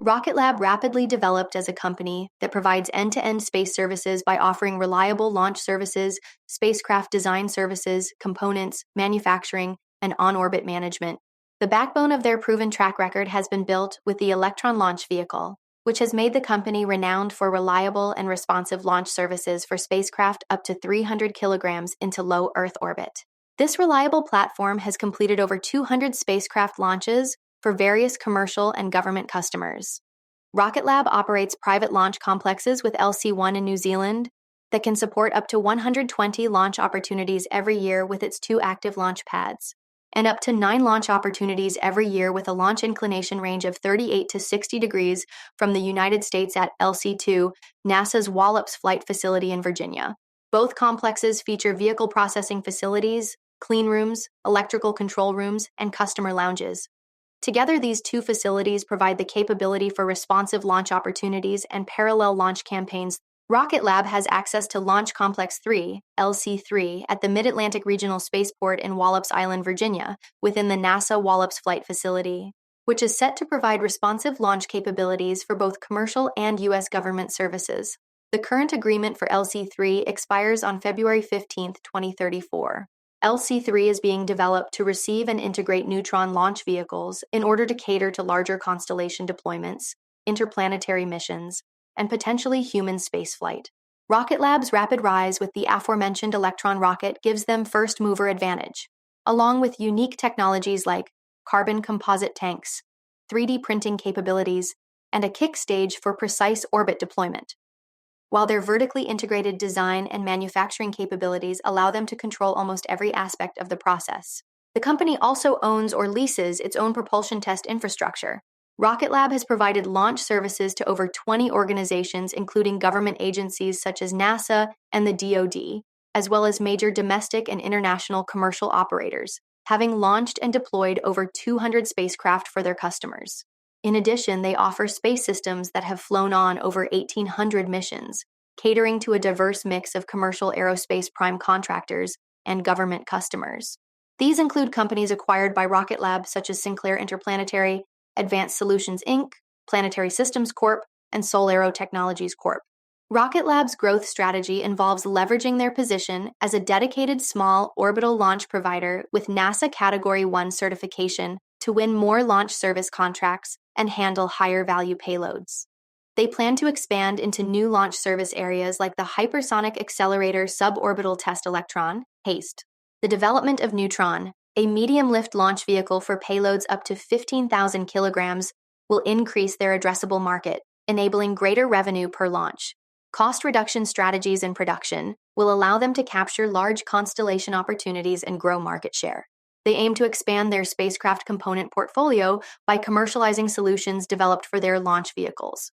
Rocket Lab rapidly developed as a company that provides end-to-end space services by offering reliable launch services, spacecraft design services, components, manufacturing, and on-orbit management. The backbone of their proven track record has been built with the Electron launch vehicle, which has made the company renowned for reliable and responsive launch services for spacecraft up to 300 kilograms into low Earth orbit. This reliable platform has completed over 200 spacecraft launches for various commercial and government customers. Rocket Lab operates private launch complexes with LC-1 in New Zealand that can support up to 120 launch opportunities every year with its 2 active launch pads, and up to 9 launch opportunities every year with a launch inclination range of 38 to 60 degrees from the United States at LC-2, NASA's Wallops Flight Facility in Virginia. Both complexes feature vehicle processing facilities, clean rooms, electrical control rooms, and customer lounges. Together, these 2 facilities provide the capability for responsive launch opportunities and parallel launch campaigns. Rocket Lab has access to Launch Complex 3, LC-3, at the Mid-Atlantic Regional Spaceport in Wallops Island, Virginia, within the NASA Wallops Flight Facility, which is set to provide responsive launch capabilities for both commercial and U.S. government services. The current agreement for LC-3 expires on February 15, 2034. LC-3 is being developed to receive and integrate Neutron launch vehicles in order to cater to larger constellation deployments, interplanetary missions, and potentially human spaceflight. Rocket Lab's rapid rise with the aforementioned Electron rocket gives them first-mover advantage, along with unique technologies like carbon composite tanks, 3D printing capabilities, and a kick stage for precise orbit deployment. While their vertically integrated design and manufacturing capabilities allow them to control almost every aspect of the process. The company also owns or leases its own propulsion test infrastructure. Rocket Lab has provided launch services to over 20 organizations, including government agencies such as NASA and the DoD, as well as major domestic and international commercial operators, having launched and deployed over 200 spacecraft for their customers. In addition, they offer space systems that have flown on over 1,800 missions, catering to a diverse mix of commercial aerospace prime contractors and government customers. These include companies acquired by Rocket Lab such as Sinclair Interplanetary, Advanced Solutions Inc., Planetary Systems Corp., and Solero Technologies Corp. Rocket Lab's growth strategy involves leveraging their position as a dedicated small orbital launch provider with NASA Category 1 certification to win more launch service contracts and handle higher value payloads. They plan to expand into new launch service areas like the Hypersonic Accelerator Suborbital Test Electron, HASTE, the development of Neutron, a medium-lift launch vehicle for payloads up to 15,000 kilograms, will increase their addressable market, enabling greater revenue per launch. Cost reduction strategies in production will allow them to capture large constellation opportunities and grow market share. They aim to expand their spacecraft component portfolio by commercializing solutions developed for their launch vehicles.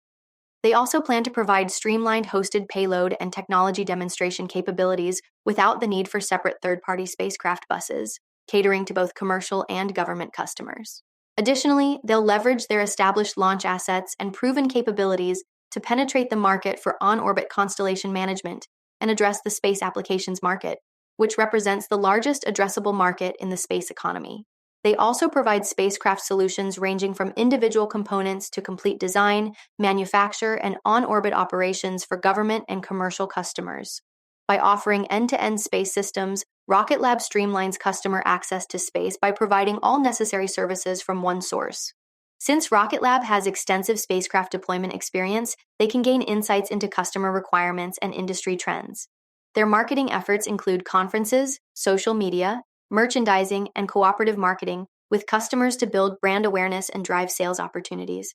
They also plan to provide streamlined hosted payload and technology demonstration capabilities without the need for separate third-party spacecraft buses, catering to both commercial and government customers. Additionally, they'll leverage their established launch assets and proven capabilities to penetrate the market for on-orbit constellation management and address the space applications market, which represents the largest addressable market in the space economy. They also provide spacecraft solutions ranging from individual components to complete design, manufacture, and on-orbit operations for government and commercial customers. By offering end-to-end space systems, Rocket Lab streamlines customer access to space by providing all necessary services from one source. Since Rocket Lab has extensive spacecraft deployment experience, they can gain insights into customer requirements and industry trends. Their marketing efforts include conferences, social media, merchandising, and cooperative marketing with customers to build brand awareness and drive sales opportunities.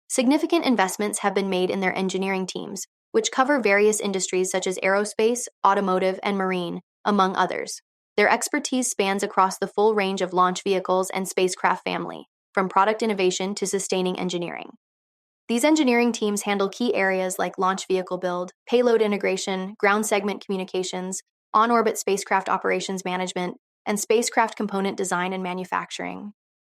Significant investments have been made in their engineering teams, which cover various industries such as aerospace, automotive, and marine, among others. Their expertise spans across the full range of launch vehicles and spacecraft family, from product innovation to sustaining engineering. These engineering teams handle key areas like launch vehicle build, payload integration, ground segment communications, on-orbit spacecraft operations management, and spacecraft component design and manufacturing.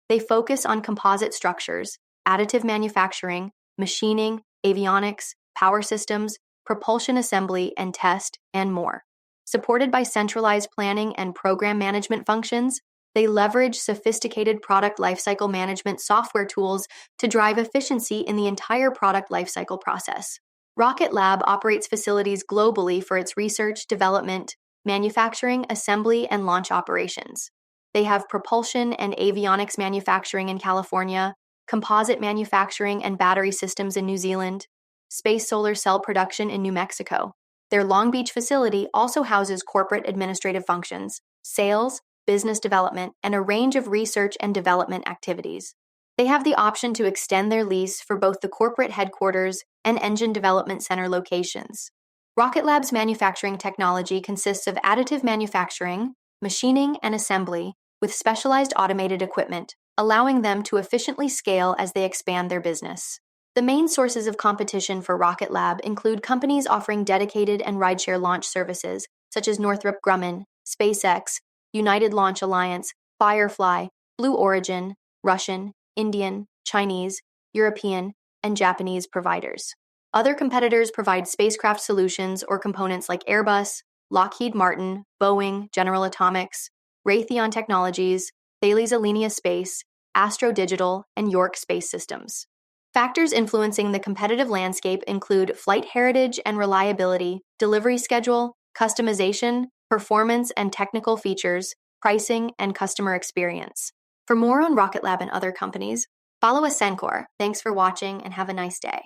They focus on composite structures, additive manufacturing, machining, avionics, power systems, propulsion assembly and test, and more. Supported by centralized planning and program management functions, They leverage sophisticated product lifecycle management software tools to drive efficiency in the entire product lifecycle process. Rocket Lab operates facilities globally for its research, development, manufacturing, assembly, and launch operations. They have propulsion and avionics manufacturing in California, composite manufacturing and battery systems in New Zealand, space solar cell production in New Mexico. Their Long Beach facility also houses corporate administrative functions, sales, business development, and a range of research and development activities. They have the option to extend their lease for both the corporate headquarters and engine development center locations. Rocket Lab's manufacturing technology consists of additive manufacturing, machining, and assembly with specialized automated equipment, allowing them to efficiently scale as they expand their business. The main sources of competition for Rocket Lab include companies offering dedicated and rideshare launch services, such as Northrop Grumman, SpaceX, United Launch Alliance, Firefly, Blue Origin, Russian, Indian, Chinese, European, and Japanese providers. Other competitors provide spacecraft solutions or components like Airbus, Lockheed Martin, Boeing, General Atomics, Raytheon Technologies, Thales Alenia Space, Astro Digital, and York Space Systems. Factors influencing the competitive landscape include flight heritage and reliability, delivery schedule, customization, performance and technical features, pricing, and customer experience. For more on Rocket Lab and other companies, follow Ascencore. Thanks for watching and have a nice day.